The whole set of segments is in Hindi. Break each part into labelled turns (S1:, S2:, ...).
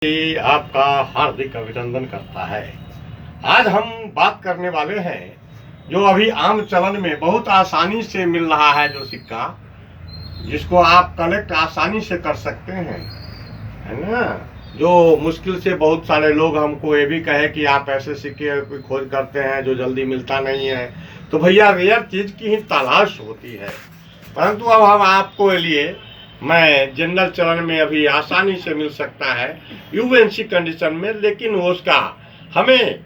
S1: आपका हार्दिक अभिनंदन करता है। आज हम बात करने वाले हैं जो अभी आम चलन में बहुत आसानी से मिल रहा है, जो सिक्का जिसको आप कलेक्ट आसानी से कर सकते हैं, है ना। जो मुश्किल से बहुत सारे लोग हमको ये भी कहे कि आप ऐसे सिक्के कोई खोज करते हैं जो जल्दी मिलता नहीं है, तो भैया रेयर चीज़ की ही तलाश होती है। परंतु अब हम आपको लिए मैं जनरल चलन में अभी आसानी से मिल सकता है यूएनसी कंडीशन में, लेकिन उसका हमें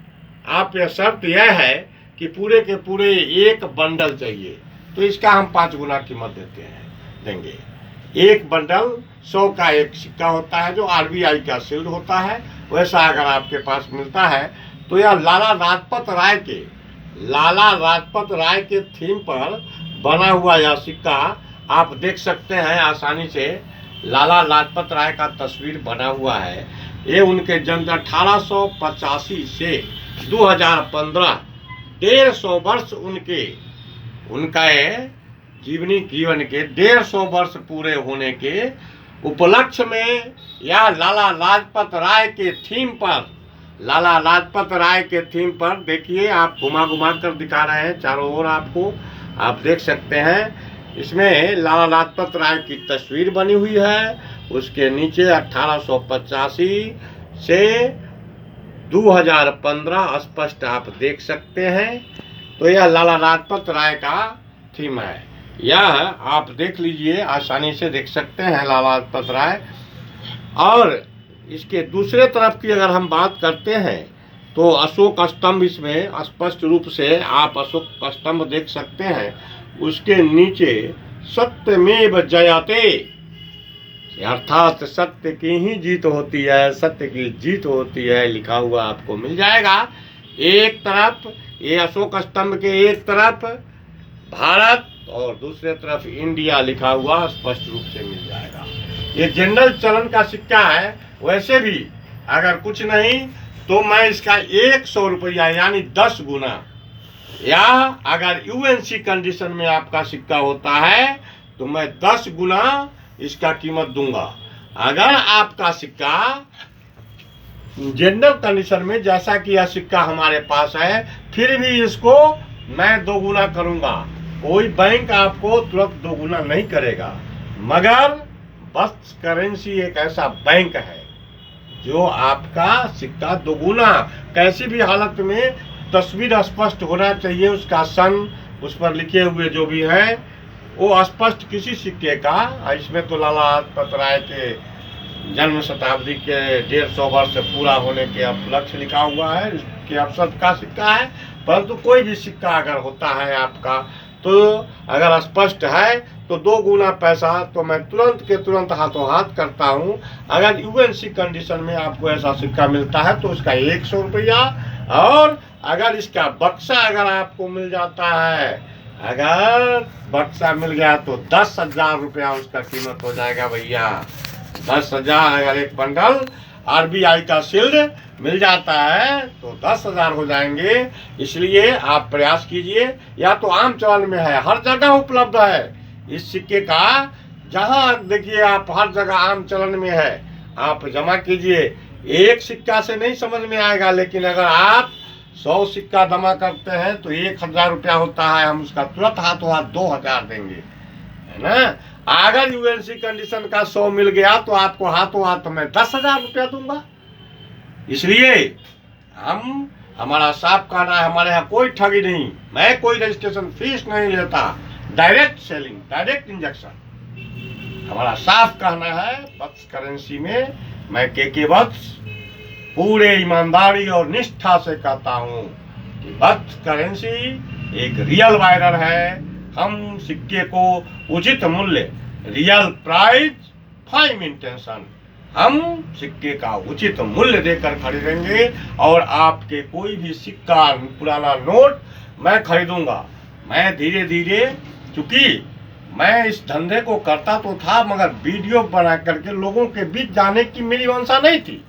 S1: आप यह शर्त यह है कि पूरे के पूरे एक बंडल चाहिए, तो इसका हम 5 गुना कीमत देंगे। एक बंडल 100 का एक सिक्का होता है जो आरबीआई का सील्ड होता है। वैसा अगर आपके पास मिलता है तो यह लाला लाजपत राय के थीम पर बना हुआ यह सिक्का आप देख सकते हैं आसानी से। लाला लाजपत राय का तस्वीर बना हुआ है। ये उनके जन्म 1885 से 2015 150 वर्ष उनका जीवन के 150 वर्ष पूरे होने के उपलक्ष्य में यह लाला लाजपत राय के थीम पर देखिए, आप घुमा कर दिखा रहे हैं चारों ओर, आपको आप देख सकते हैं। इसमें लाला लाजपत राय की तस्वीर बनी हुई है। उसके नीचे 1885 से 2015 स्पष्ट आप देख सकते हैं। तो यह लाला लाजपत राय का थीम है। यह आप देख लीजिए, आसानी से देख सकते हैं लाला लाजपत राय। और इसके दूसरे तरफ की अगर हम बात करते हैं तो अशोक स्तंभ, इसमें स्पष्ट रूप से आप अशोक स्तंभ देख सकते हैं। उसके नीचे सत्यमेव जयते, अर्थात सत्य की ही जीत होती है, सत्य की जीत होती है, लिखा हुआ आपको मिल जाएगा। एक तरफ ये अशोक स्तंभ के एक तरफ भारत और दूसरे तरफ इंडिया लिखा हुआ स्पष्ट रूप से मिल जाएगा। ये जनरल चलन का सिक्का है। वैसे भी अगर कुछ नहीं तो मैं इसका 100 रुपया यानी 10 गुना, या अगर यूएनसी कंडीशन में आपका सिक्का होता है तो मैं 10 गुना इसका कीमत दूंगा। अगर आपका सिक्का जनरल कंडीशन में, जैसा कि यह सिक्का हमारे पास है, फिर भी इसको मैं 2 गुना करूंगा। कोई बैंक आपको तुरंत 2 गुना नहीं करेगा, मगर बस करेंसी एक ऐसा बैंक है जो आपका सिक्का 2 गुना, कैसी भी हालत में तस्वीर स्पष्ट होना चाहिए, उसका सन उस पर लिखे हुए जो भी है वो स्पष्ट किसी सिक्के का। इसमें तो लाला लाजपत राय के जन्म शताब्दी के 150 वर्ष पूरा होने के उपलक्ष्य लिखा हुआ है, इसके अवसर का सिक्का है। परंतु कोई भी सिक्का अगर होता है आपका, तो अगर स्पष्ट है तो 2 गुना पैसा तो मैं तुरंत के तुरंत हाथों हाथ करता हूँ। अगर यूएनसी कंडीशन में आपको ऐसा सिक्का मिलता है तो उसका 100 रुपया, और अगर इसका बक्सा अगर आपको मिल जाता है, अगर बक्सा मिल गया तो 10,000 रुपया उसका कीमत हो जाएगा भैया। 10,000 अगर एक बंडल आरबीआई का शील्ड मिल जाता है तो 10,000 हो जाएंगे। इसलिए आप प्रयास कीजिए, या तो आम चलन में है, हर जगह उपलब्ध है इस सिक्के का, जहां देखिए आप हर जगह आम चलन में है, आप जमा कीजिए। एक सिक्का से नहीं समझ में आएगा, लेकिन अगर आप 100 सिक्का जमा करते हैं तो 1,000 रुपया होता है, हम उसका तुरंत हाथों हाथ 2,000 देंगे, है ना। अगर यूएनसी कंडीशन का 100 मिल गया तो आपको हाथों हाथ मैं 10,000 रुपया दूंगा। इसलिए हमारा साफ कहना है, हमारे यहाँ कोई ठगी नहीं, मैं कोई रजिस्ट्रेशन फीस नहीं लेता, डायरेक्ट सेलिंग, डायरेक्ट इंजेक्शन, हमारा साफ कहना है। बक्स करेंसी में मैं के वत्स पूरे ईमानदारी और निष्ठा से कहता हूँ कि बक्स करेंसी एक रियल वायरल है। हम सिक्के को उचित मूल्य, रियल प्राइस, फाइम इंटेंशन, हम सिक्के का उचित मूल्य देकर खरीदेंगे। और आपके कोई भी सिक्का, पुराना नोट मैं खरीदूंगा। मैं धीरे धीरे, चूंकि मैं इस धंधे को करता तो था, मगर वीडियो बना करके लोगों के बीच जाने की मेरी मंशा नहीं थी।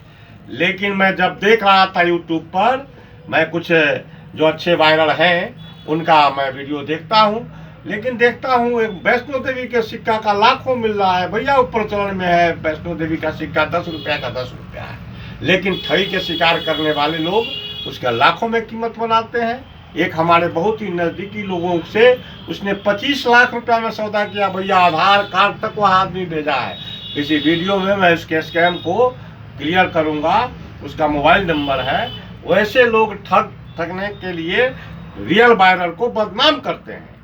S1: लेकिन मैं जब देख रहा था यूट्यूब पर, मैं कुछ जो अच्छे वायरल हैं उनका मैं वीडियो देखता हूँ, लेकिन देखता हूँ एक वैष्णो देवी के सिक्का का लाखों मिल रहा है भैया, ऊपर चलन में है। वैष्णो देवी का सिक्का 10 रुपया का 10 रुपया है। लेकिन ठगी के शिकार करने वाले लोग उसका लाखों में कीमत बनाते हैं। एक हमारे बहुत ही नज़दीकी लोगों से उसने 25 लाख रुपया में सौदा किया, भैया आधार कार्ड तक वह आदमी भेजा है। इसी वीडियो में मैं उसके स्कैम को क्लियर करूंगा, उसका मोबाइल नंबर है। वैसे लोग ठगने के लिए रियल वायरल को बदनाम करते हैं।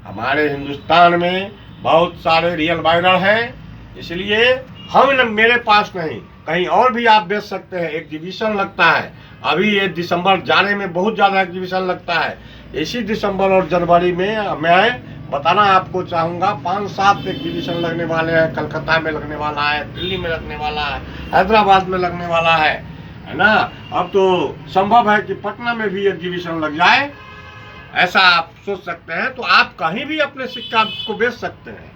S1: हमारे हिंदुस्तान में बहुत सारे रियल वायरल हैं, इसलिए मेरे पास नहीं, कहीं और भी आप बेच सकते हैं। एग्जीबिशन लगता है, अभी ये दिसंबर जाने में बहुत ज़्यादा एग्जीबिशन लगता है। इसी दिसंबर और जनवरी में मैं बताना आपको चाहूँगा 5-7 एग्जीबिशन लगने वाले हैं। कलकत्ता में लगने वाला है, दिल्ली में लगने वाला है, हैदराबाद में लगने वाला है ना। अब तो संभव है कि पटना में भी एग्जीबिशन लग जाए, ऐसा आप सोच सकते हैं। तो आप कहीं भी अपने सिक्का को बेच सकते हैं,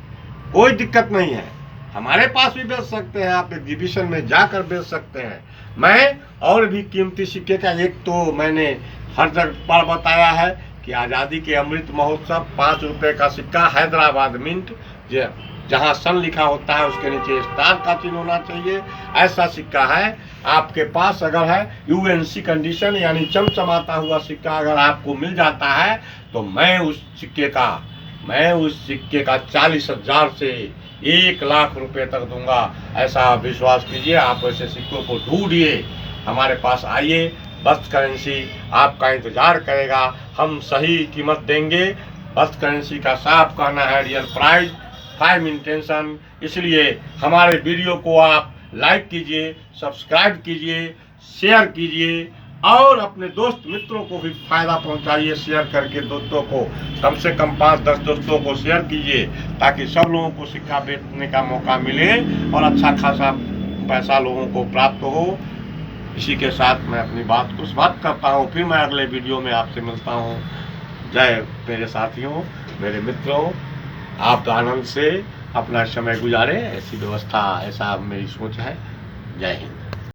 S1: कोई दिक्कत नहीं है। हमारे पास भी बेच सकते हैं, आप एग्जीबिशन में जाकर बेच सकते हैं। मैं और भी कीमती सिक्के का, एक तो मैंने हर जगह बताया है कि आज़ादी के अमृत महोत्सव 5 रुपये का सिक्का हैदराबाद मिंट, जहाँ सन लिखा होता है उसके नीचे स्टार का चिन्ह होना चाहिए, ऐसा सिक्का है। आपके पास अगर है यूएनसी कंडीशन यानी चमचमाता हुआ सिक्का अगर आपको मिल जाता है तो मैं उस सिक्के का 40,000 से 1 लाख रुपए तक दूंगा। ऐसा आप विश्वास कीजिए, आप ऐसे सिक्कों को ढूंढिए, हमारे पास आइए। बस्त करेंसी आपका इंतजार करेगा, हम सही कीमत देंगे। बस्त करेंसी का साफ कहना है रियल प्राइस, टाइम इंटेंशन। इसलिए हमारे वीडियो को आप लाइक कीजिए, सब्सक्राइब कीजिए, शेयर कीजिए और अपने दोस्त मित्रों को भी फायदा पहुंचाइए। शेयर करके दोस्तों को, कम से कम 5-10 दोस्तों को शेयर कीजिए, ताकि सब लोगों को सिक्का बेचने का मौका मिले और अच्छा खासा पैसा लोगों को प्राप्त हो। इसी के साथ मैं अपनी बात को समाप्त करता हूँ। फिर मैं अगले वीडियो में आपसे मिलता हूँ। जय मेरे साथियों, मेरे मित्रों, आप आनंद से अपना समय गुजारें, ऐसी व्यवस्था, ऐसा मेरी सोच है। जय हिंद।